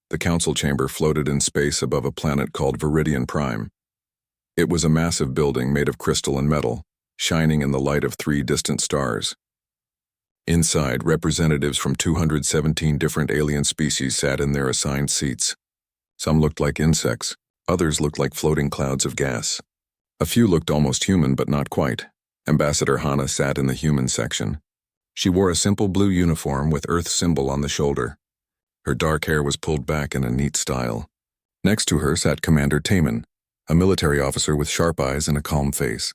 The council chamber floated in space above a planet called Viridian Prime. It was a massive building made of crystal and metal, shining in the light of 3 distant stars. Inside, representatives from 217 different alien species sat in their assigned seats. Some looked like insects, others looked like floating clouds of gas. A few looked almost human, but not quite. Ambassador Hana sat in the human section. She wore a simple blue uniform with Earth's symbol on the shoulder. Her dark hair was pulled back in a neat style. Next to her sat Commander Taman, a military officer with sharp eyes and a calm face.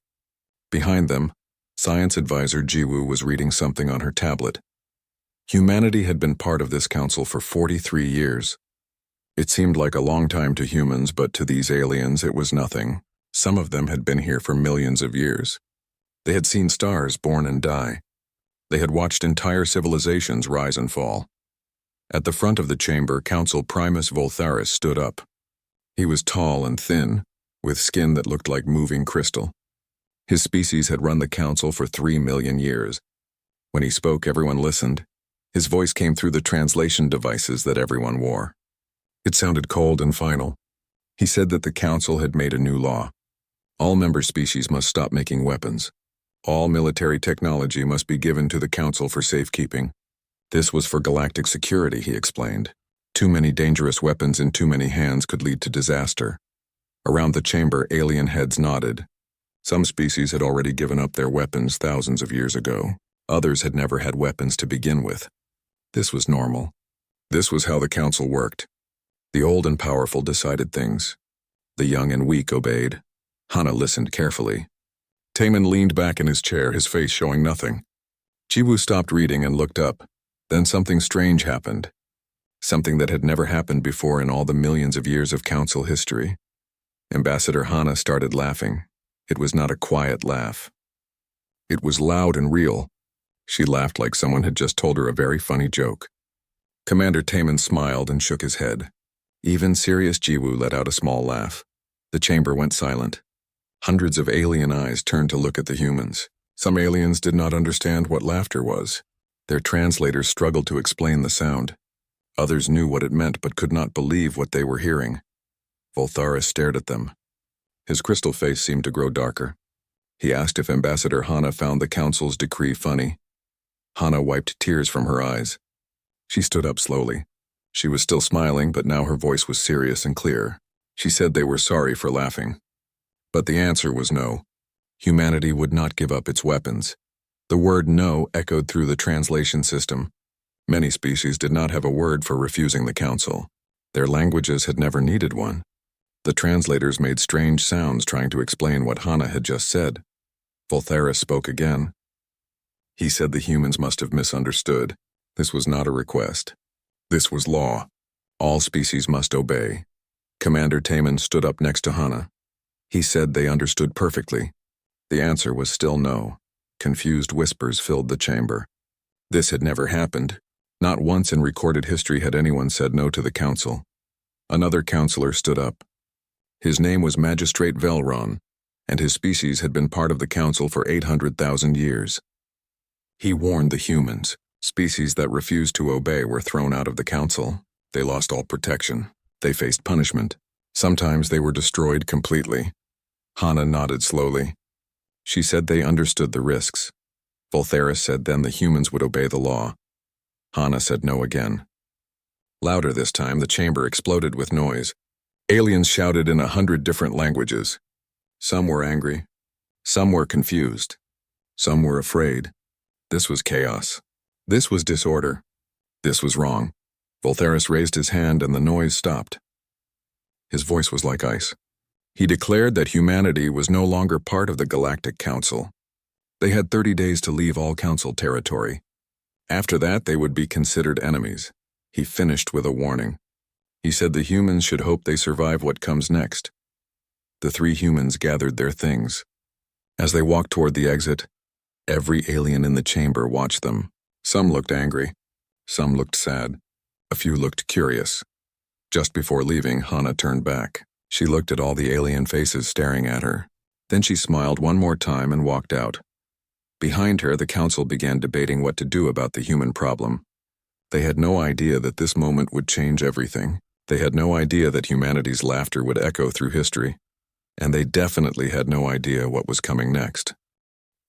Behind them, Science Advisor Jiwoo was reading something on her tablet. Humanity had been part of this council for 43 years. It seemed like a long time to humans, but to these aliens it was nothing. Some of them had been here for millions of years. They had seen stars born and die. They had watched entire civilizations rise and fall. At the front of the chamber, Council Primus Voltharis stood up. He was tall and thin, with skin that looked like moving crystal. His species had run the council for 3 million years. When he spoke, everyone listened. His voice came through the translation devices that everyone wore. It sounded cold and final. He said that the council had made a new law. All member species must stop making weapons. All military technology must be given to the council for safekeeping. This was for galactic security, he explained. Too many dangerous weapons in too many hands could lead to disaster. Around the chamber, alien heads nodded. Some species had already given up their weapons thousands of years ago. Others had never had weapons to begin with. This was normal. This was how the council worked. The old and powerful decided things. The young and weak obeyed. Hana listened carefully. Taman leaned back in his chair, his face showing nothing. Jiwoo stopped reading and looked up. Then something strange happened. Something that had never happened before in all the millions of years of council history. Ambassador Hana started laughing. It was not a quiet laugh. It was loud and real. She laughed like someone had just told her a very funny joke. Commander Taman smiled and shook his head. Even serious Jiwoo let out a small laugh. The chamber went silent. Hundreds of alien eyes turned to look at the humans. Some aliens did not understand what laughter was. Their translators struggled to explain the sound. Others knew what it meant but could not believe what they were hearing. Voltharis stared at them. His crystal face seemed to grow darker. He asked if Ambassador Hana found the council's decree funny. Hana wiped tears from her eyes. She stood up slowly. She was still smiling, but now her voice was serious and clear. She said they were sorry for laughing. But the answer was no. Humanity would not give up its weapons. The word no echoed through the translation system. Many species did not have a word for refusing the council. Their languages had never needed one. The translators made strange sounds trying to explain what Hana had just said. Voltharis spoke again. He said the humans must have misunderstood. This was not a request. This was law. All species must obey. Commander Taman stood up next to Hana. He said they understood perfectly. The answer was still no. Confused whispers filled the chamber. This had never happened. Not once in recorded history had anyone said no to the council. Another counselor stood up. His name was Magistrate Velron, and his species had been part of the council for 800,000 years. He warned the humans. Species that refused to obey were thrown out of the council. They lost all protection. They faced punishment. Sometimes they were destroyed completely. Hana nodded slowly. She said they understood the risks. Voltharis said then the humans would obey the law. Hana said no again. Louder this time, the chamber exploded with noise. Aliens shouted in 100 different languages. Some were angry. Some were confused. Some were afraid. This was chaos. This was disorder. This was wrong. Voltharis raised his hand and the noise stopped. His voice was like ice. He declared that humanity was no longer part of the Galactic Council. They had 30 days to leave all Council territory. After that, they would be considered enemies. He finished with a warning. He said the humans should hope they survive what comes next. The 3 humans gathered their things. As they walked toward the exit, every alien in the chamber watched them. Some looked angry. Some looked sad. A few looked curious. Just before leaving, Hana turned back. She looked at all the alien faces staring at her. Then she smiled one more time and walked out. Behind her, the council began debating what to do about the human problem. They had no idea that this moment would change everything. They had no idea that humanity's laughter would echo through history, and they definitely had no idea what was coming next.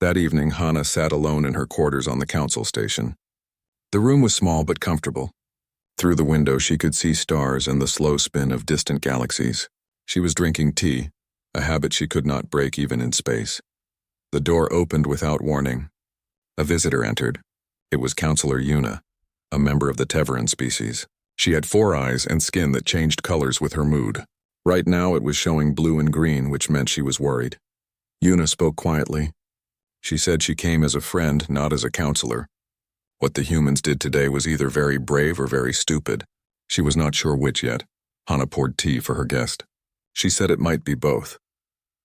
That evening, Hannah sat alone in her quarters on the council station. The room was small but comfortable. Through the window, she could see stars and the slow spin of distant galaxies. She was drinking tea, a habit she could not break even in space. The door opened without warning. A visitor entered. It was Counselor Yuna, a member of the Teveran species. She had 4 eyes and skin that changed colors with her mood. Right now it was showing blue and green, which meant she was worried. Yuna spoke quietly. She said she came as a friend, not as a counselor. What the humans did today was either very brave or very stupid. She was not sure which yet. Hannah poured tea for her guest. She said it might be both.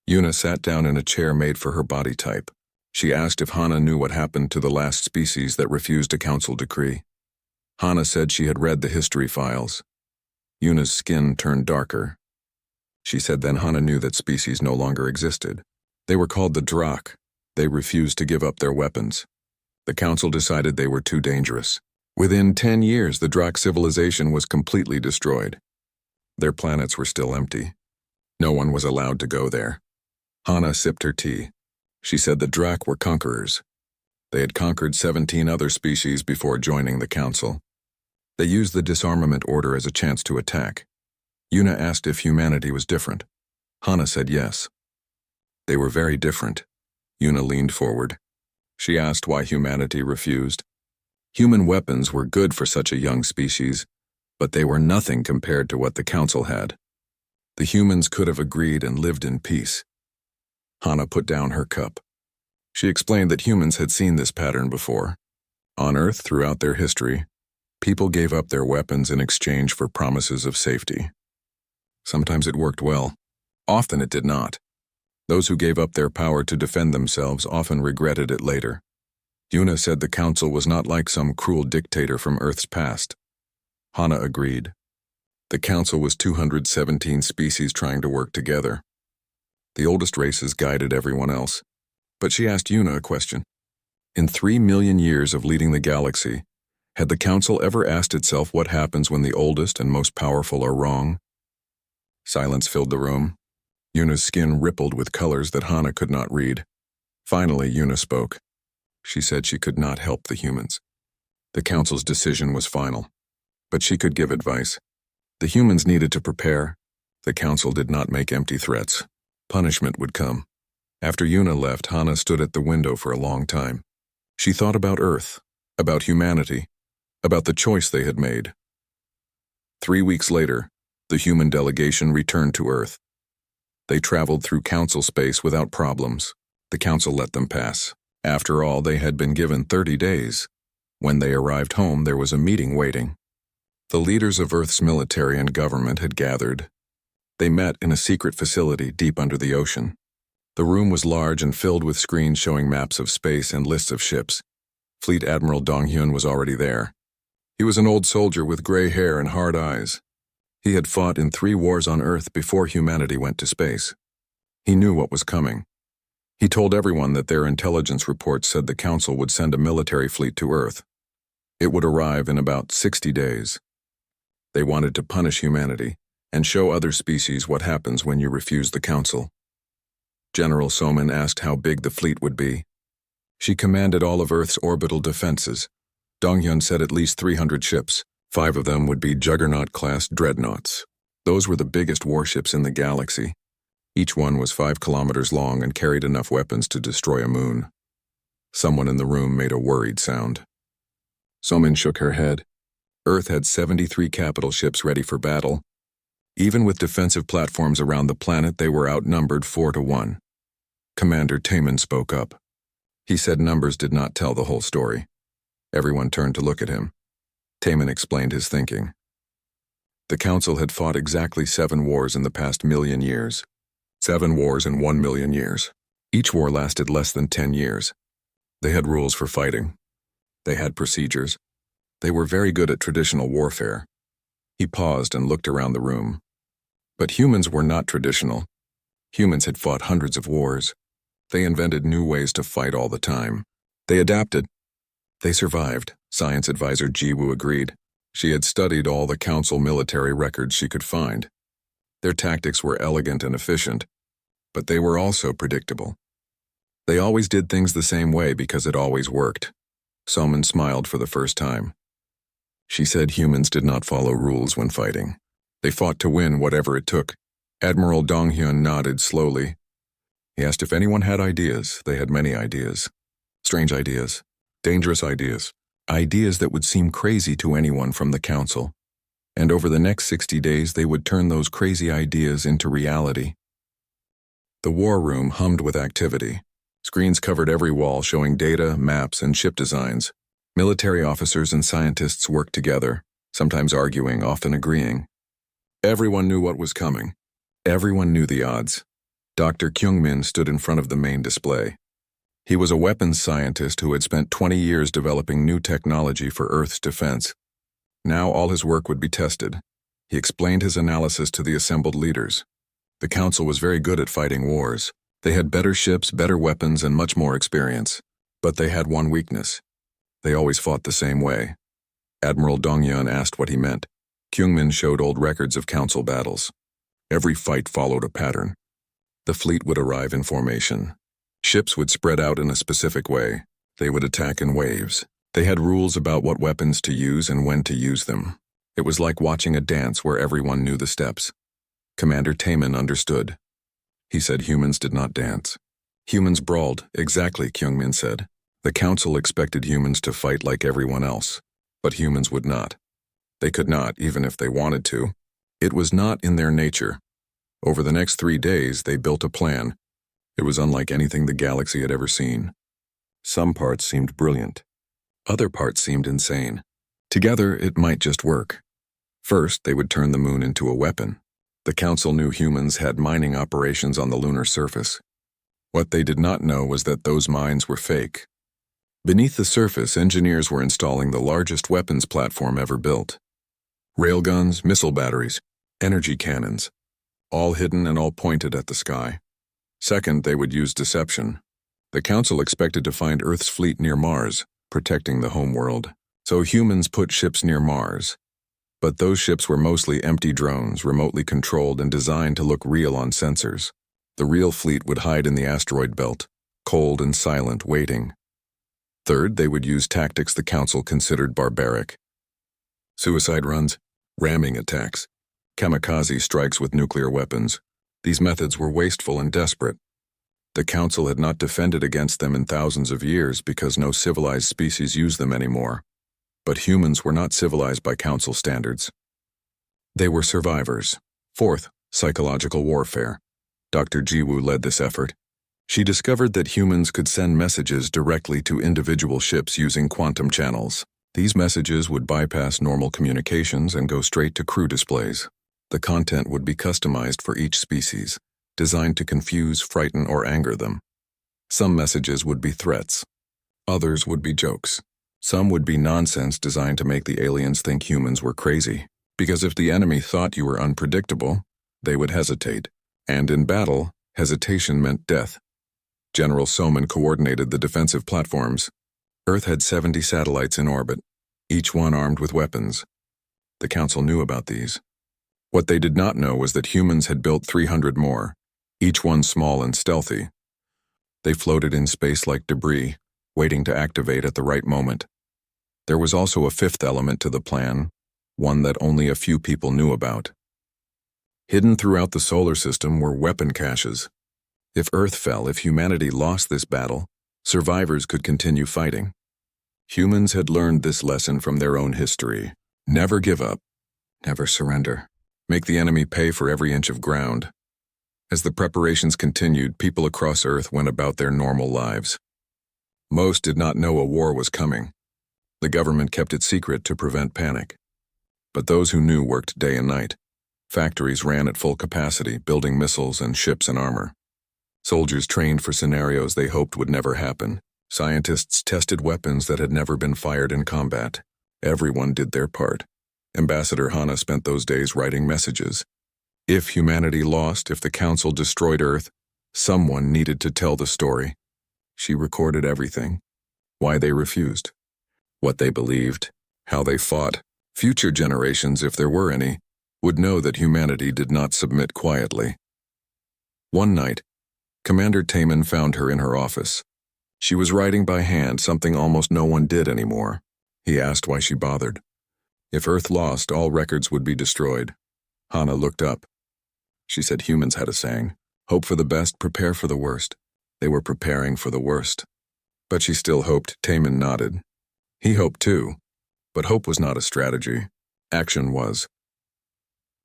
Yuna sat down in a chair made for her body type. She asked if Hannah knew what happened to the last species that refused a council decree. Hannah said she had read the history files. Yuna's skin turned darker. She said then Hannah knew that species no longer existed. They were called the Drak. They refused to give up their weapons. The council decided they were too dangerous. Within 10 years, the Drak civilization was completely destroyed. Their planets were still empty. No one was allowed to go there. Hannah sipped her tea. She said the Drak were conquerors. They had conquered 17 other species before joining the council. They used the disarmament order as a chance to attack. Yuna asked if humanity was different. Hannah said yes. They were very different. Yuna leaned forward. She asked why humanity refused. Human weapons were good for such a young species, but they were nothing compared to what the council had. The humans could have agreed and lived in peace. Hannah put down her cup. She explained that humans had seen this pattern before. On Earth, throughout their history, people gave up their weapons in exchange for promises of safety. Sometimes it worked well. Often it did not. Those who gave up their power to defend themselves often regretted it later. Yuna said the council was not like some cruel dictator from Earth's past. Hannah agreed. The council was 217 species trying to work together. The oldest races guided everyone else. But she asked Yuna a question. In 3 million years of leading the galaxy, had the council ever asked itself what happens when the oldest and most powerful are wrong? Silence filled the room. Yuna's skin rippled with colors that Hannah could not read. Finally, Yuna spoke. She said she could not help the humans. The council's decision was final. But she could give advice. The humans needed to prepare. The council did not make empty threats. Punishment would come. After Yuna left, Hannah stood at the window for a long time. She thought about Earth, about humanity, about the choice they had made. 3 weeks later, the human delegation returned to Earth. They traveled through council space without problems. The council let them pass. After all, they had been given 30 days. When they arrived home, there was a meeting waiting. The leaders of Earth's military and government had gathered. They met in a secret facility deep under the ocean. The room was large and filled with screens showing maps of space and lists of ships. Fleet Admiral Donghyun was already there. He was an old soldier with gray hair and hard eyes. He had fought in 3 wars on Earth before humanity went to space. He knew what was coming. He told everyone that their intelligence reports said the Council would send a military fleet to Earth. It would arrive in about 60 days. They wanted to punish humanity and show other species what happens when you refuse the Council. General Soman asked how big the fleet would be. She commanded all of Earth's orbital defenses. Donghyun said at least 300 ships. 5 of them would be Juggernaut-class dreadnoughts. Those were the biggest warships in the galaxy. Each one was 5 kilometers long and carried enough weapons to destroy a moon. Someone in the room made a worried sound. Somin shook her head. Earth had 73 capital ships ready for battle. Even with defensive platforms around the planet, they were outnumbered 4-1. Commander Taman spoke up. He said numbers did not tell the whole story. Everyone turned to look at him. Taman explained his thinking. The Council had fought exactly 7 wars in the past million years. 7 wars in 1 million years. Each war lasted less than 10 years. They had rules for fighting. They had procedures. They were very good at traditional warfare. He paused and looked around the room. But humans were not traditional. Humans had fought hundreds of wars. They invented new ways to fight all the time. They adapted. They survived, Science Advisor Jiwoo agreed. She had studied all the Council military records she could find. Their tactics were elegant and efficient, but they were also predictable. They always did things the same way because it always worked. Soman smiled for the first time. She said humans did not follow rules when fighting. They fought to win whatever it took. Admiral Donghyun nodded slowly. He asked if anyone had ideas. They had many ideas. Strange ideas. Dangerous ideas. Ideas that would seem crazy to anyone from the Council. And over the next 60 days, they would turn those crazy ideas into reality. The war room hummed with activity. Screens covered every wall showing data, maps, and ship designs. Military officers and scientists worked together, sometimes arguing, often agreeing. Everyone knew what was coming. Everyone knew the odds. Dr. Kyungmin stood in front of the main display. He was a weapons scientist who had spent 20 years developing new technology for Earth's defense. Now all his work would be tested. He explained his analysis to the assembled leaders. The Council was very good at fighting wars. They had better ships, better weapons, and much more experience. But they had one weakness. They always fought the same way. Admiral Donghyun asked what he meant. Kyungmin showed old records of Council battles. Every fight followed a pattern. The fleet would arrive in formation. Ships would spread out in a specific way. They would attack in waves. They had rules about what weapons to use and when to use them. It was like watching a dance where everyone knew the steps. Commander Taemin understood. He said humans did not dance. Humans brawled, exactly, Kyungmin said. The Council expected humans to fight like everyone else, but humans would not. They could not, even if they wanted to. It was not in their nature. Over the next 3 days, they built a plan. It was unlike anything the galaxy had ever seen. Some parts seemed brilliant. Other parts seemed insane. Together, it might just work. First, they would turn the moon into a weapon. The Council knew humans had mining operations on the lunar surface. What they did not know was that those mines were fake. Beneath the surface, engineers were installing the largest weapons platform ever built. Railguns, missile batteries, energy cannons, all hidden and all pointed at the sky. Second, they would use deception. The Council expected to find Earth's fleet near Mars, protecting the home world. So humans put ships near Mars. But those ships were mostly empty drones, remotely controlled and designed to look real on sensors. The real fleet would hide in the asteroid belt, cold and silent, waiting. Third, they would use tactics the Council considered barbaric. Suicide runs, ramming attacks, kamikaze strikes with nuclear weapons. These methods were wasteful and desperate. The Council had not defended against them in thousands of years because no civilized species used them anymore. But humans were not civilized by Council standards. They were survivors. Fourth, psychological warfare. Dr. Jiwoo led this effort. She discovered that humans could send messages directly to individual ships using quantum channels. These messages would bypass normal communications and go straight to crew displays. The content would be customized for each species, designed to confuse, frighten, or anger them. Some messages would be threats. Others would be jokes. Some would be nonsense designed to make the aliens think humans were crazy. Because if the enemy thought you were unpredictable, they would hesitate. And in battle, hesitation meant death. General Soman coordinated the defensive platforms. Earth had 70 satellites in orbit, each one armed with weapons. The Council knew about these. What they did not know was that humans had built 300 more, each one small and stealthy. They floated in space like debris, waiting to activate at the right moment. There was also a fifth element to the plan, one that only a few people knew about. Hidden throughout the solar system were weapon caches. If Earth fell, if humanity lost this battle, survivors could continue fighting. Humans had learned this lesson from their own history. Never give up. Never surrender. Make the enemy pay for every inch of ground. As the preparations continued, people across Earth went about their normal lives. Most did not know a war was coming. The government kept it secret to prevent panic. But those who knew worked day and night. Factories ran at full capacity, building missiles and ships and armor. Soldiers trained for scenarios they hoped would never happen. Scientists tested weapons that had never been fired in combat. Everyone did their part. Ambassador Hana spent those days writing messages. If humanity lost, if the Council destroyed Earth, someone needed to tell the story. She recorded everything. Why they refused. What they believed. How they fought. Future generations, if there were any, would know that humanity did not submit quietly. One night, Commander Taman found her in her office. She was writing by hand, something almost no one did anymore. He asked why she bothered. If Earth lost, all records would be destroyed. Hana looked up. She said humans had a saying, hope for the best, prepare for the worst. They were preparing for the worst. But she still hoped. Taman nodded. He hoped too, but hope was not a strategy. Action was.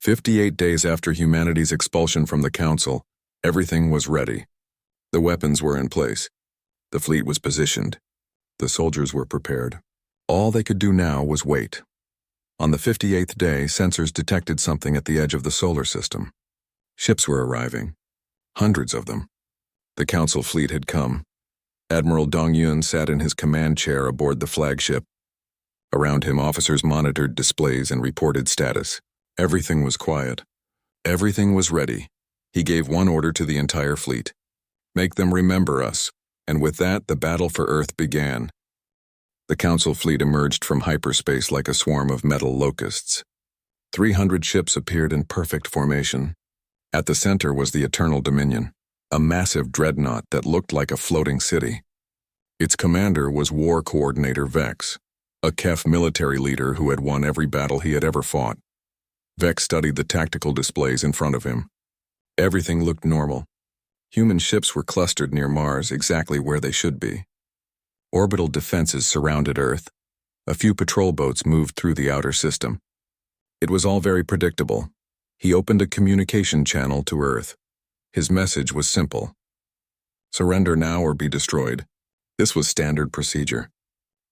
58 days after humanity's expulsion from the Council, everything was ready. The weapons were in place. The fleet was positioned. The soldiers were prepared. All they could do now was wait. On the 58th day, sensors detected something at the edge of the solar system. Ships were arriving. Hundreds of them. The Council fleet had come. Admiral Dongyun sat in his command chair aboard the flagship. Around him, officers monitored displays and reported status. Everything was quiet. Everything was ready. He gave one order to the entire fleet. Make them remember us. And with that, the battle for Earth began. The Council fleet emerged from hyperspace like a swarm of metal locusts. 300 ships appeared in perfect formation. At the center was the Eternal Dominion, a massive dreadnought that looked like a floating city. Its commander was War Coordinator Vex, a Kef military leader who had won every battle he had ever fought. Vex studied the tactical displays in front of him. Everything looked normal. Human ships were clustered near Mars, exactly where they should be. Orbital defenses surrounded Earth. A few patrol boats moved through the outer system. It was all very predictable. He opened a communication channel to Earth. His message was simple. Surrender now or be destroyed. This was standard procedure.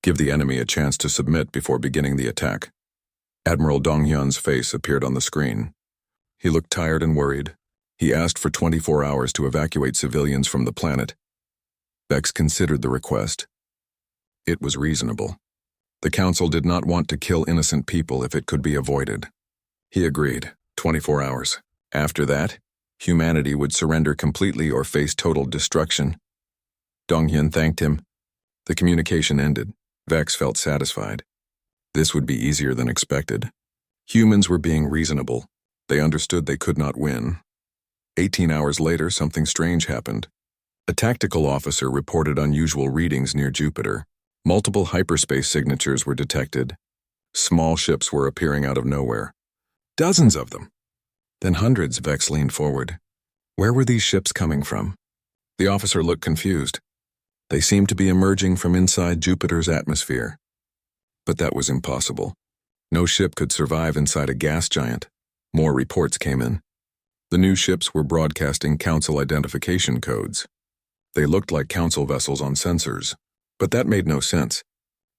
Give the enemy a chance to submit before beginning the attack. Admiral Dongyun's face appeared on the screen. He looked tired and worried. He asked for 24 hours to evacuate civilians from the planet. Vex considered the request. It was reasonable. The Council did not want to kill innocent people if it could be avoided. He agreed. 24 hours. After that, humanity would surrender completely or face total destruction. Dongyun thanked him. The communication ended. Vex felt satisfied. This would be easier than expected. Humans were being reasonable. They understood they could not win. 18 hours later, something strange happened. A tactical officer reported unusual readings near Jupiter. Multiple hyperspace signatures were detected. Small ships were appearing out of nowhere. Dozens of them. Then hundreds. Vex leaned forward. Where were these ships coming from? The officer looked confused. They seemed to be emerging from inside Jupiter's atmosphere. But that was impossible. No ship could survive inside a gas giant. More reports came in. The new ships were broadcasting Council identification codes. They looked like Council vessels on sensors. But that made no sense.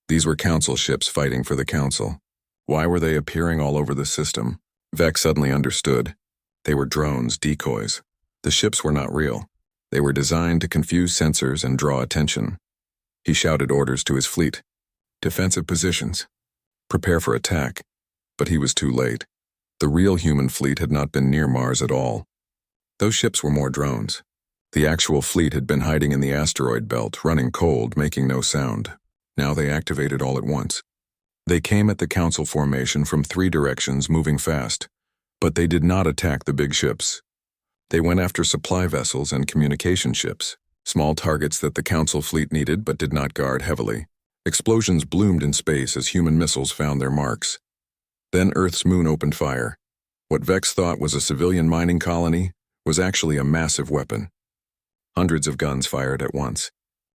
These were Council ships fighting for the Council. Why were they appearing all over the system? Vex suddenly understood. They were drones, decoys. The ships were not real. They were designed to confuse sensors and draw attention. He shouted orders to his fleet. Defensive positions. Prepare for attack. But he was too late. The real human fleet had not been near Mars at all. Those ships were more drones. The actual fleet had been hiding in the asteroid belt, running cold, making no sound. Now they activated all at once. They came at the Council formation from 3 directions, moving fast. But they did not attack the big ships. They went after supply vessels and communication ships, small targets that the Council fleet needed but did not guard heavily. Explosions bloomed in space as human missiles found their marks. Then Earth's moon opened fire. What Vex thought was a civilian mining colony was actually a massive weapon. Hundreds of guns fired at once.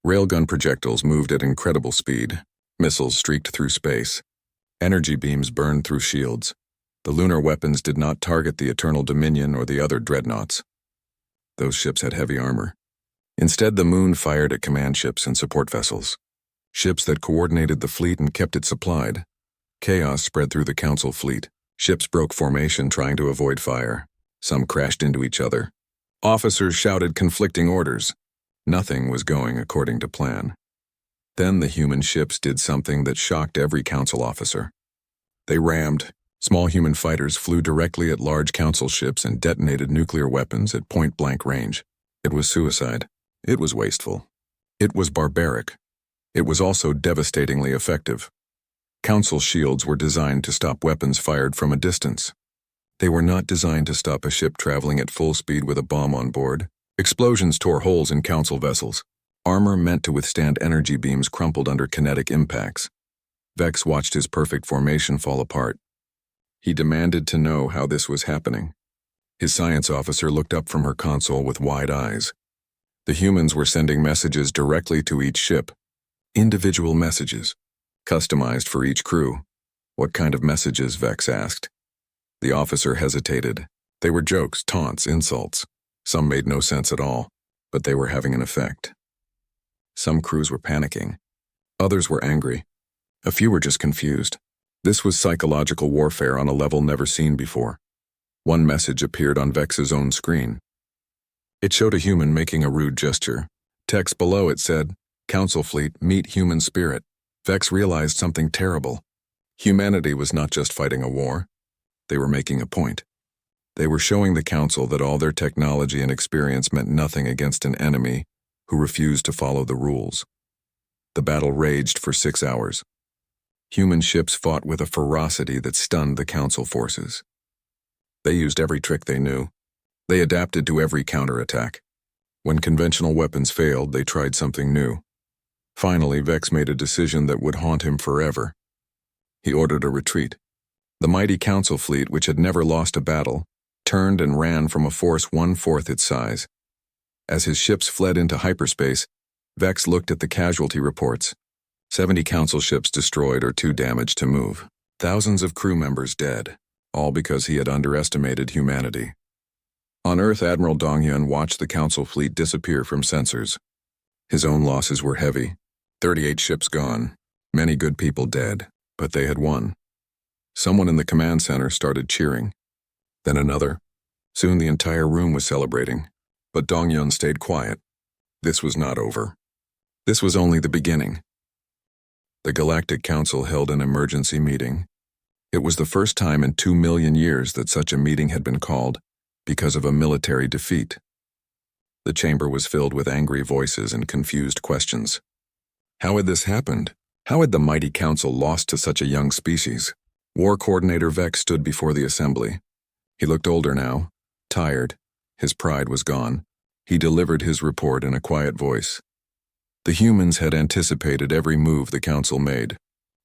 Railgun projectiles moved at incredible speed. Missiles streaked through space. Energy beams burned through shields. The lunar weapons did not target the Eternal Dominion or the other dreadnoughts. Those ships had heavy armor. Instead, the moon fired at command ships and support vessels. Ships that coordinated the fleet and kept it supplied. Chaos spread through the Council fleet. Ships broke formation trying to avoid fire. Some crashed into each other. Officers shouted conflicting orders. Nothing was going according to plan. Then the human ships did something that shocked every Council officer. They rammed. Small human fighters flew directly at large Council ships and detonated nuclear weapons at point-blank range. It was suicide. It was wasteful. It was barbaric. It was also devastatingly effective. Council shields were designed to stop weapons fired from a distance. They were not designed to stop a ship traveling at full speed with a bomb on board. Explosions tore holes in Council vessels. Armor meant to withstand energy beams crumpled under kinetic impacts. Vex watched his perfect formation fall apart. He demanded to know how this was happening. His science officer looked up from her console with wide eyes. The humans were sending messages directly to each ship. Individual messages, customized for each crew. What kind of messages, Vex asked. The officer hesitated. They were jokes, taunts, insults. Some made no sense at all, but they were having an effect. Some crews were panicking. Others were angry. A few were just confused. This was psychological warfare on a level never seen before. One message appeared on Vex's own screen. It showed a human making a rude gesture. Text below it said, "Council fleet, meet human spirit." Vex realized something terrible. Humanity was not just fighting a war. They were making a point. They were showing the Council that all their technology and experience meant nothing against an enemy who refused to follow the rules. The battle raged for 6 hours. Human ships fought with a ferocity that stunned the Council forces. They used every trick they knew. They adapted to every counterattack. When conventional weapons failed, they tried something new. Finally, Vex made a decision that would haunt him forever. He ordered a retreat. The mighty Council fleet, which had never lost a battle, turned and ran from a force 1/4 its size. As his ships fled into hyperspace, Vex looked at the casualty reports. 70 Council ships destroyed or too damaged to move. Thousands of crew members dead, all because he had underestimated humanity. On Earth, Admiral Dongyun watched the Council fleet disappear from sensors. His own losses were heavy. 38 ships gone, many good people dead, but they had won. Someone in the command center started cheering. Then another. Soon the entire room was celebrating. But Dongyun stayed quiet. This was not over. This was only the beginning. The Galactic Council held an emergency meeting. It was the first time in 2 million years that such a meeting had been called because of a military defeat. The chamber was filled with angry voices and confused questions. How had this happened? How had the mighty Council lost to such a young species? War Coordinator Vex stood before the assembly. He looked older now, tired. His pride was gone. He delivered his report in a quiet voice. The humans had anticipated every move the Council made.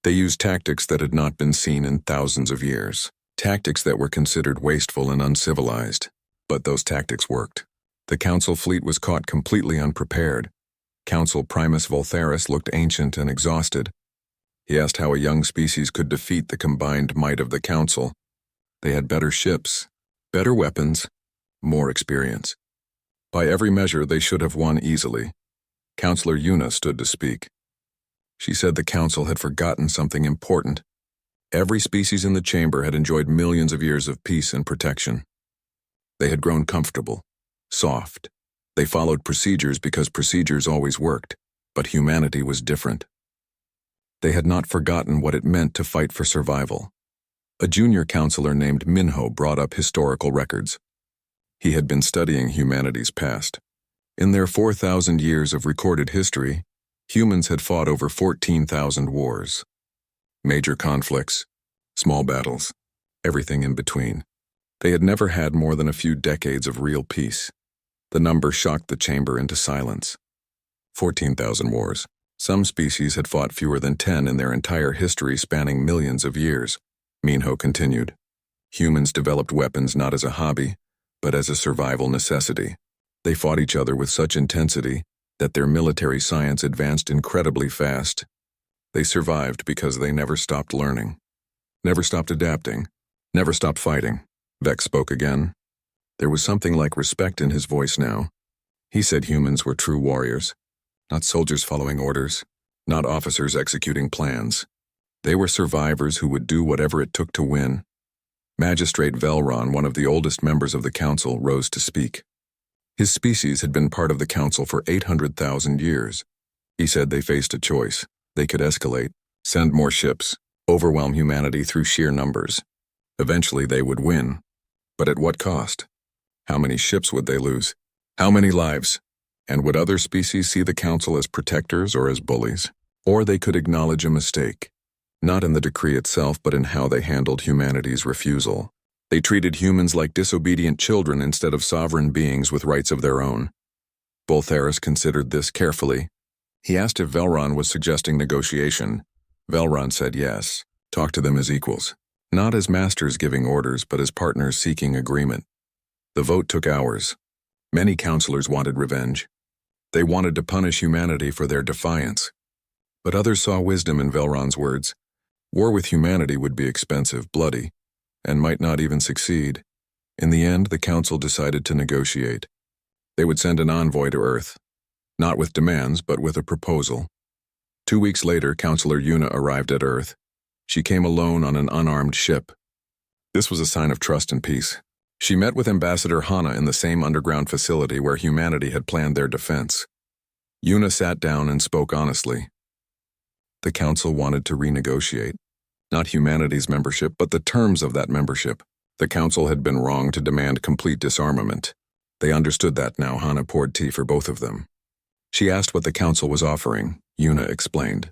They used tactics that had not been seen in thousands of years. Tactics that were considered wasteful and uncivilized. But those tactics worked. The Council fleet was caught completely unprepared. Council Primus Voltharis looked ancient and exhausted. He asked how a young species could defeat the combined might of the Council. They had better ships, better weapons, more experience. By every measure, they should have won easily. Counselor Yuna stood to speak. She said the Council had forgotten something important. Every species in the chamber had enjoyed millions of years of peace and protection. They had grown comfortable, soft. They followed procedures because procedures always worked, but humanity was different. They had not forgotten what it meant to fight for survival. A junior counselor named Minho brought up historical records. He had been studying humanity's past. In their 4,000 years of recorded history, humans had fought over 14,000 wars. Major conflicts, small battles, everything in between. They had never had more than a few decades of real peace. The number shocked the chamber into silence. 14,000 wars. Some species had fought fewer than 10 in their entire history spanning millions of years. Minho continued. Humans developed weapons not as a hobby, but as a survival necessity. They fought each other with such intensity that their military science advanced incredibly fast. They survived because they never stopped learning, never stopped adapting, never stopped fighting. Vex spoke again. There was something like respect in his voice now. He said humans were true warriors, not soldiers following orders, not officers executing plans. They were survivors who would do whatever it took to win. Magistrate Velron, one of the oldest members of the Council, rose to speak. His species had been part of the Council for 800,000 years. He said they faced a choice. They could escalate, send more ships, overwhelm humanity through sheer numbers. Eventually they would win. But at what cost? How many ships would they lose? How many lives? And would other species see the Council as protectors or as bullies? Or they could acknowledge a mistake. Not in the decree itself, but in how they handled humanity's refusal. They treated humans like disobedient children instead of sovereign beings with rights of their own. Boltharis considered this carefully. He asked if Velron was suggesting negotiation. Velron said yes. Talk to them as equals. Not as masters giving orders, but as partners seeking agreement. The vote took hours. Many counselors wanted revenge. They wanted to punish humanity for their defiance. But others saw wisdom in Velron's words. War with humanity would be expensive, bloody, and might not even succeed. In the end, the council decided to negotiate. They would send an envoy to Earth, not with demands, but with a proposal. 2 weeks later, Counselor Yuna arrived at Earth. She came alone on an unarmed ship. This was a sign of trust and peace. She met with Ambassador Hana in the same underground facility where humanity had planned their defense. Yuna sat down and spoke honestly. The council wanted to renegotiate. Not humanity's membership, but the terms of that membership. The council had been wrong to demand complete disarmament. They understood that now. Hana poured tea for both of them. She asked what the council was offering. Yuna explained.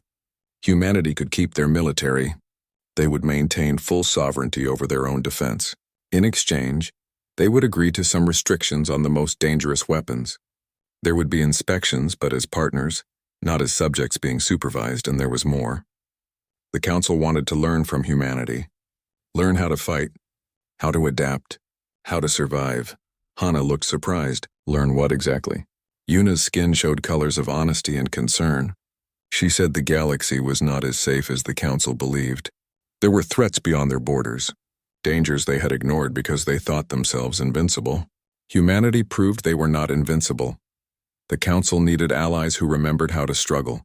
Humanity could keep their military. They would maintain full sovereignty over their own defense. In exchange, they would agree to some restrictions on the most dangerous weapons. There would be inspections, but as partners, not as subjects being supervised, and there was more. The council wanted to learn from humanity. Learn how to fight, how to adapt, how to survive. Hana looked surprised. Learn what exactly? Yuna's skin showed colors of honesty and concern. She said the galaxy was not as safe as the council believed. There were threats beyond their borders, dangers they had ignored because they thought themselves invincible. Humanity proved they were not invincible. The council needed allies who remembered how to struggle,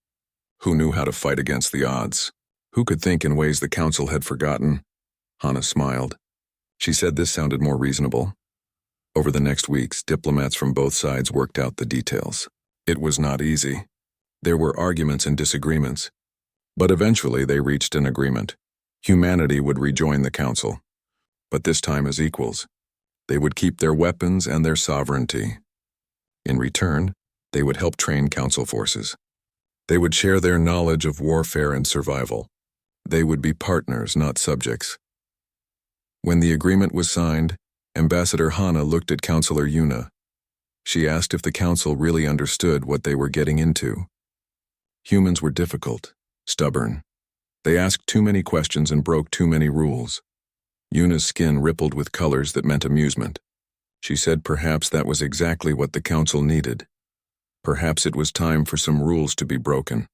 who knew how to fight against the odds, who could think in ways the council had forgotten. Hana smiled. She said this sounded more reasonable. Over the next weeks, diplomats from both sides worked out the details. It was not easy. There were arguments and disagreements, but eventually they reached an agreement. Humanity would rejoin the council, but this time as equals. They would keep their weapons and their sovereignty. In return, they would help train council forces. They would share their knowledge of warfare and survival. They would be partners, not subjects. When the agreement was signed, Ambassador Hana looked at Counselor Yuna. She asked if the council really understood what they were getting into. Humans were difficult, stubborn. They asked too many questions and broke too many rules. Yuna's skin rippled with colors that meant amusement. She said perhaps that was exactly what the council needed. Perhaps it was time for some rules to be broken.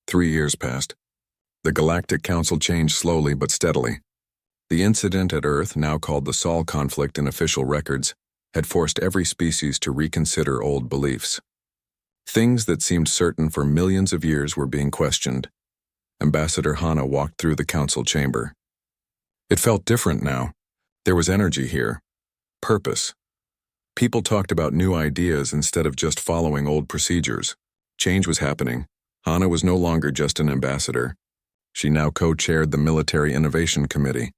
3 years passed. The Galactic Council changed slowly but steadily. The incident at Earth, now called the Sol conflict in official records, had forced every species to reconsider old beliefs. Things that seemed certain for millions of years were being questioned. Ambassador Hana walked through the council chamber. It felt different now. There was energy here. Purpose. People talked about new ideas instead of just following old procedures. Change was happening. Hana was no longer just an ambassador. She now co-chaired the Military Innovation Committee,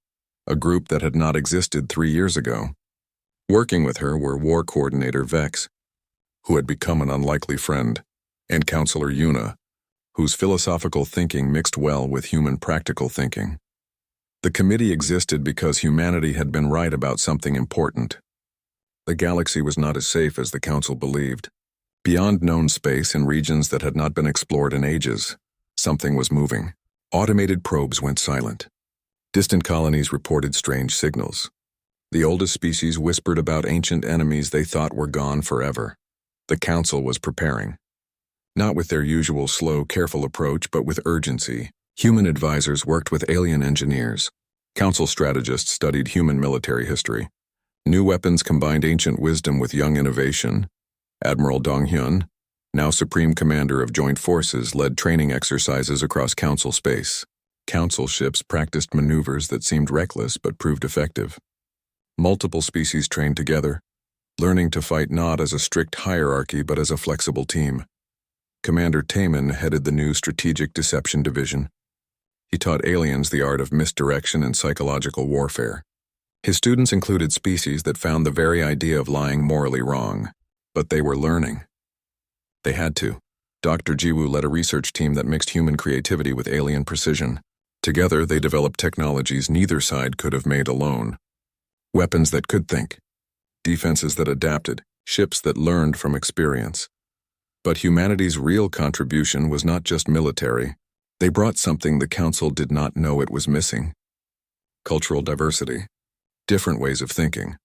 a group that had not existed 3 years ago. Working with her were War Coordinator Vex, who had become an unlikely friend, and Counselor Yuna, whose philosophical thinking mixed well with human practical thinking. The committee existed because humanity had been right about something important. The galaxy was not as safe as the council believed. Beyond known space in regions that had not been explored in ages, something was moving. Automated probes went silent. Distant colonies reported strange signals. The oldest species whispered about ancient enemies they thought were gone forever. The council was preparing. Not with their usual slow, careful approach, but with urgency. Human advisors worked with alien engineers. Council strategists studied human military history. New weapons combined ancient wisdom with young innovation. Admiral Donghyun, now Supreme Commander of Joint Forces, led training exercises across Council space. Council ships practiced maneuvers that seemed reckless but proved effective. Multiple species trained together, learning to fight not as a strict hierarchy but as a flexible team. Commander Taman headed the new Strategic Deception Division. He taught aliens the art of misdirection and psychological warfare. His students included species that found the very idea of lying morally wrong, but they were learning. They had to. Dr. Jiwoo led a research team that mixed human creativity with alien precision. Together, they developed technologies neither side could have made alone. Weapons that could think, defenses that adapted, ships that learned from experience. But humanity's real contribution was not just military. They brought something the Council did not know it was missing. Cultural diversity. Different ways of thinking.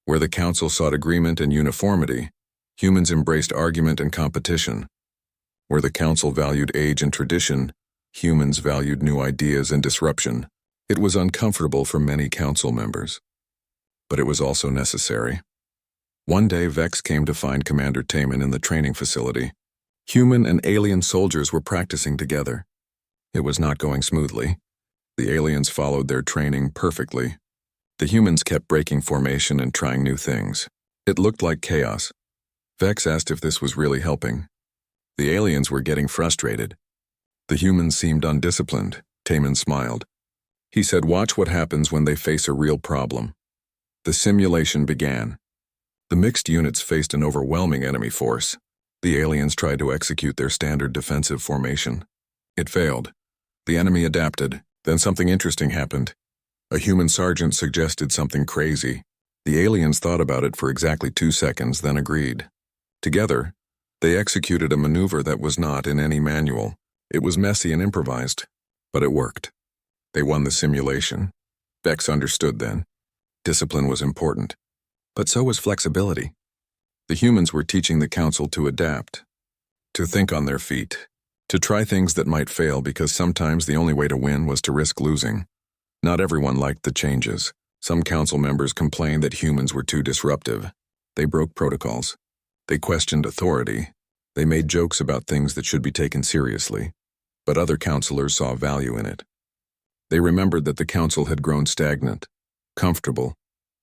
Where the Council sought agreement and uniformity, humans embraced argument and competition. Where the Council valued age and tradition, humans valued new ideas and disruption. It was uncomfortable for many Council members. But it was also necessary. One day, Vex came to find Commander Taman in the training facility. Human and alien soldiers were practicing together. It was not going smoothly. The aliens followed their training perfectly. The humans kept breaking formation and trying new things. It looked like chaos. Vex asked if this was really helping. The aliens were getting frustrated. The humans seemed undisciplined. Taman smiled. He said, "Watch what happens when they face a real problem." The simulation began. The mixed units faced an overwhelming enemy force. The aliens tried to execute their standard defensive formation. It failed. The enemy adapted. Then something interesting happened. A human sergeant suggested something crazy. The aliens thought about it for exactly 2 seconds, then agreed. Together, they executed a maneuver that was not in any manual. It was messy and improvised, but it worked. They won the simulation. Vex understood then. Discipline was important, but so was flexibility. The humans were teaching the Council to adapt, to think on their feet, to try things that might fail because sometimes the only way to win was to risk losing. Not everyone liked the changes. Some Council members complained that humans were too disruptive. They broke protocols. They questioned authority. They made jokes about things that should be taken seriously. But other counselors saw value in it. They remembered that the Council had grown stagnant, comfortable.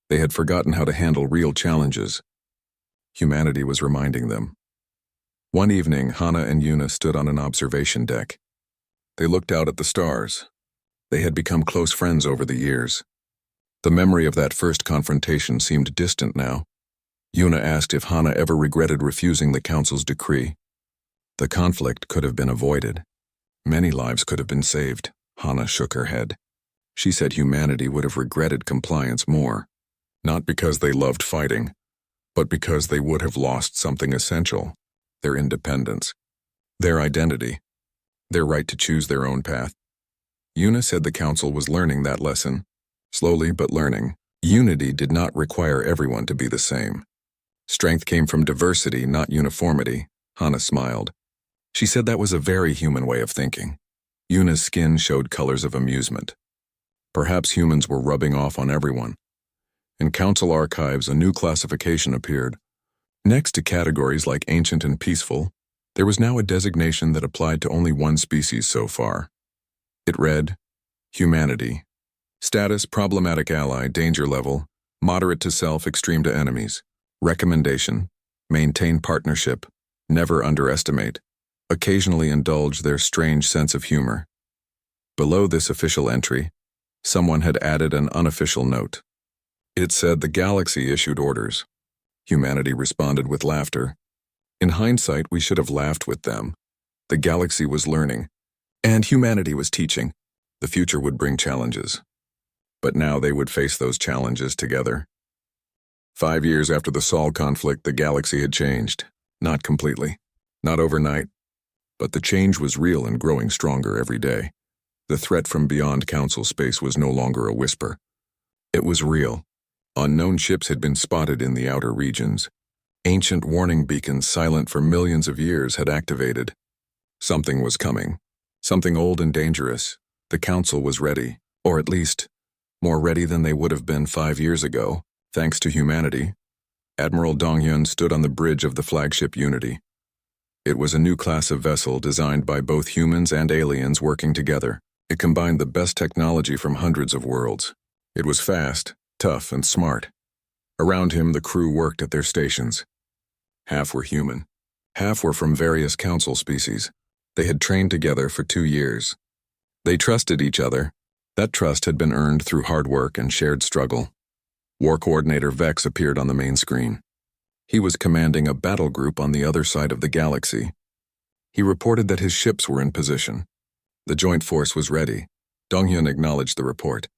They had forgotten how to handle real challenges. Humanity was reminding them. One evening, Hana and Yuna stood on an observation deck. They looked out at the stars. They had become close friends over the years. The memory of that first confrontation seemed distant now. Yuna asked if Hana ever regretted refusing the Council's decree. The conflict could have been avoided. Many lives could have been saved. Hana shook her head. She said humanity would have regretted compliance more, not because they loved fighting, but because they would have lost something essential, their independence, their identity, their right to choose their own path. Yuna said the Council was learning that lesson, slowly but learning. Unity did not require everyone to be the same. Strength came from diversity, not uniformity. Hana smiled. She said that was a very human way of thinking. Yuna's skin showed colors of amusement. Perhaps humans were rubbing off on everyone. In Council archives, a new classification appeared. Next to categories like ancient and peaceful, there was now a designation that applied to only one species so far. It read, Humanity. Status, problematic ally, danger level, moderate to self, extreme to enemies. Recommendation, maintain partnership, never underestimate. Occasionally indulge their strange sense of humor. Below this official entry, someone had added an unofficial note. It said the galaxy issued orders. Humanity responded with laughter. In hindsight, we should have laughed with them. The galaxy was learning, and humanity was teaching. The future would bring challenges. But now they would face those challenges together. 5 years after the Sol conflict, the galaxy had changed. Not completely, not overnight. But the change was real and growing stronger every day. The threat from beyond Council space was no longer a whisper. It was real. Unknown ships had been spotted in the outer regions. Ancient warning beacons silent for millions of years had activated. Something was coming. Something old and dangerous. The Council was ready, or at least, more ready than they would have been 5 years ago, thanks to humanity. Admiral Donghyun stood on the bridge of the flagship Unity. It was a new class of vessel designed by both humans and aliens working together. It combined the best technology from hundreds of worlds. It was fast, tough, and smart. Around him, the crew worked at their stations. Half were human. Half were from various Council species. They had trained together for 2 years. They trusted each other. That trust had been earned through hard work and shared struggle. War Coordinator Vex appeared on the main screen. He was commanding a battle group on the other side of the galaxy. He reported that his ships were in position. The joint force was ready. Donghyun acknowledged the report.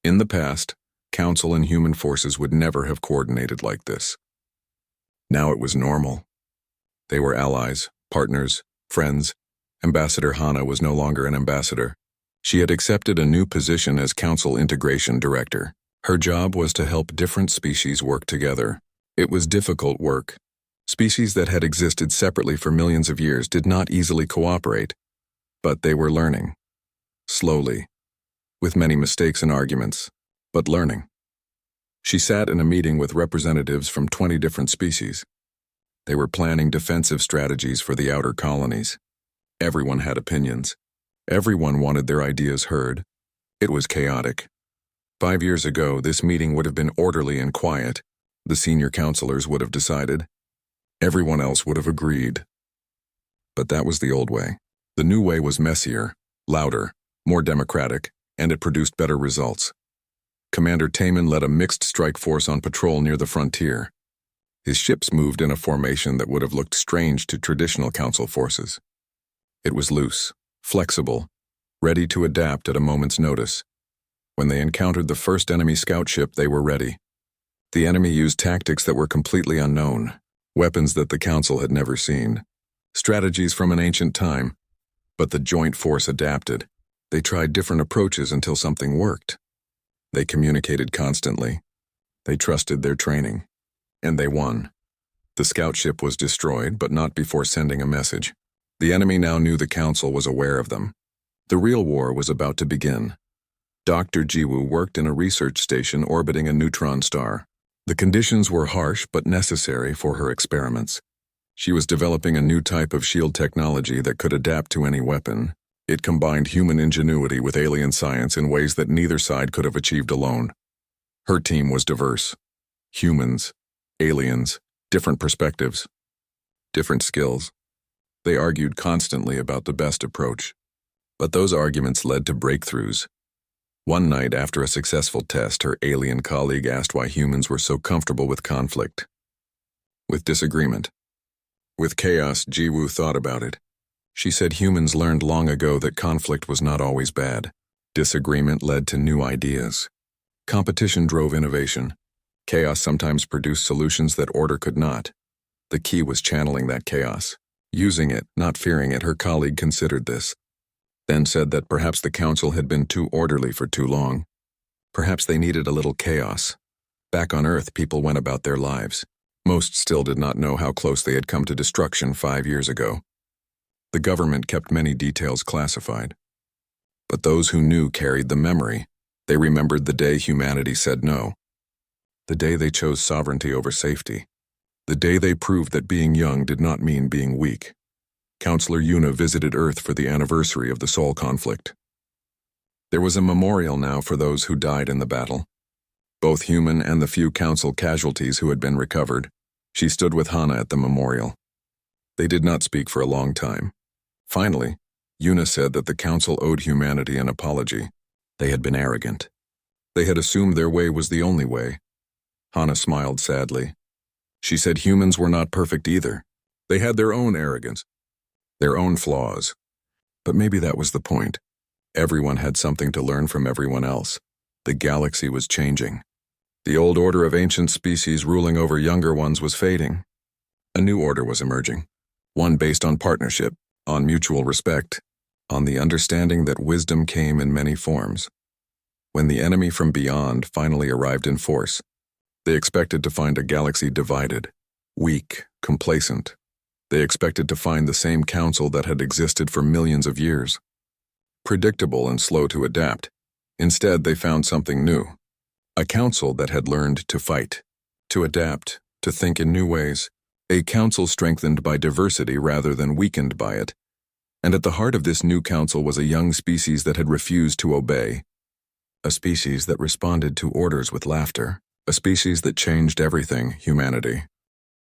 In the past, Council and human forces would never have coordinated like this. Now it was normal. They were allies, partners, friends. Ambassador Hana was no longer an ambassador. She had accepted a new position as Council Integration Director. Her job was to help different species work together. It was difficult work. Species that had existed separately for millions of years did not easily cooperate, but they were learning. Slowly, with many mistakes and arguments, but learning. She sat in a meeting with representatives from 20 different species. They were planning defensive strategies for the outer colonies. Everyone had opinions. Everyone wanted their ideas heard. It was chaotic. 5 years ago, this meeting would have been orderly and quiet. The senior counselors would have decided. Everyone else would have agreed. But that was the old way. The new way was messier, louder, more democratic, and it produced better results. Commander Taman led a mixed strike force on patrol near the frontier. His ships moved in a formation that would have looked strange to traditional council forces. It was loose, flexible, ready to adapt at a moment's notice. When they encountered the first enemy scout ship, they were ready. The enemy used tactics that were completely unknown, weapons that the council had never seen, strategies from an ancient time. But the joint force adapted. They tried different approaches until something worked. They communicated constantly. They trusted their training. And they won. The scout ship was destroyed, but not before sending a message. The enemy now knew the council was aware of them. The real war was about to begin. Dr. Jiwoo worked in a research station orbiting a neutron star. The conditions were harsh but necessary for her experiments. She was developing a new type of shield technology that could adapt to any weapon. It combined human ingenuity with alien science in ways that neither side could have achieved alone. Her team was diverse. Humans, aliens, different perspectives, different skills. They argued constantly about the best approach. But those arguments led to breakthroughs. One night after a successful test, her alien colleague asked why humans were so comfortable with conflict. With disagreement. With chaos, Jiwoo thought about it. She said humans learned long ago that conflict was not always bad. Disagreement led to new ideas. Competition drove innovation. Chaos sometimes produced solutions that order could not. The key was channeling that chaos. Using it, not fearing it, her colleague considered this. Then said that perhaps the council had been too orderly for too long. Perhaps they needed a little chaos. Back on Earth, people went about their lives. Most still did not know how close they had come to destruction 5 years ago. The government kept many details classified. But those who knew carried the memory. They remembered the day humanity said no. The day they chose sovereignty over safety. The day they proved that being young did not mean being weak. Counselor Yuna visited Earth for the anniversary of the Sol conflict. There was a memorial now for those who died in the battle. Both human and the few council casualties who had been recovered. She stood with Hana at the memorial. They did not speak for a long time. Finally, Yuna said that the council owed humanity an apology. They had been arrogant. They had assumed their way was the only way. Hana smiled sadly. She said humans were not perfect either. They had their own arrogance, their own flaws. But maybe that was the point. Everyone had something to learn from everyone else. The galaxy was changing. The old order of ancient species ruling over younger ones was fading. A new order was emerging. One based on partnership, on mutual respect, on the understanding that wisdom came in many forms. When the enemy from beyond finally arrived in force, they expected to find a galaxy divided, weak, complacent. They expected to find the same council that had existed for millions of years. Predictable and slow to adapt. Instead, they found something new. A council that had learned to fight, to adapt, to think in new ways. A council strengthened by diversity rather than weakened by it. And at the heart of this new council was a young species that had refused to obey. A species that responded to orders with laughter. A species that changed everything, humanity.